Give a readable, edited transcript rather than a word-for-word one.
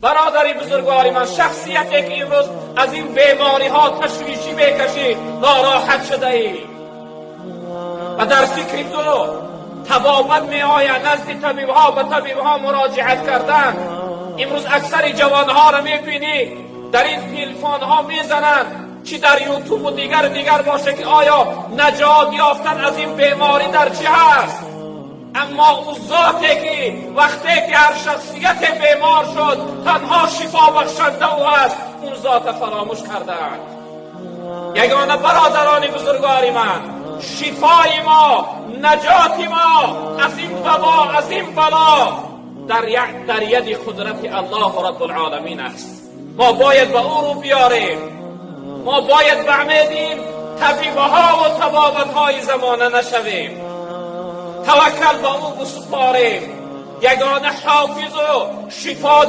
برادری بزرگواری من، شخصیتی که امروز از این بیماری ها تشویشی میکشی، ناراحت شده ای و در فکر تو تبابت می آید نزد طبیب ها و طبیب ها مراجعت کردن. امروز اکثر جوان ها را می بینی در این تلفن ها می زنند، چی در یوتیوب و دیگر باشه که آیا نجات یافتن از این بیماری در چی هست. اما اون ذاتی که وقتی که هر شخصیت بیمار شد تنها شفا بخشنده او هست، اون ذات فراموش کردند. یگانه برادران بزرگواری من، شفای ما، نجات ما از این وبا، از این بلا در ید قدرت الله رب العالمین است. ما باید به او رو بیاریم. ما باید به امید طبیبها و طبابت‌های زمانه نشویم. توکل به او بسپاریم. یگانه حافظ و شفا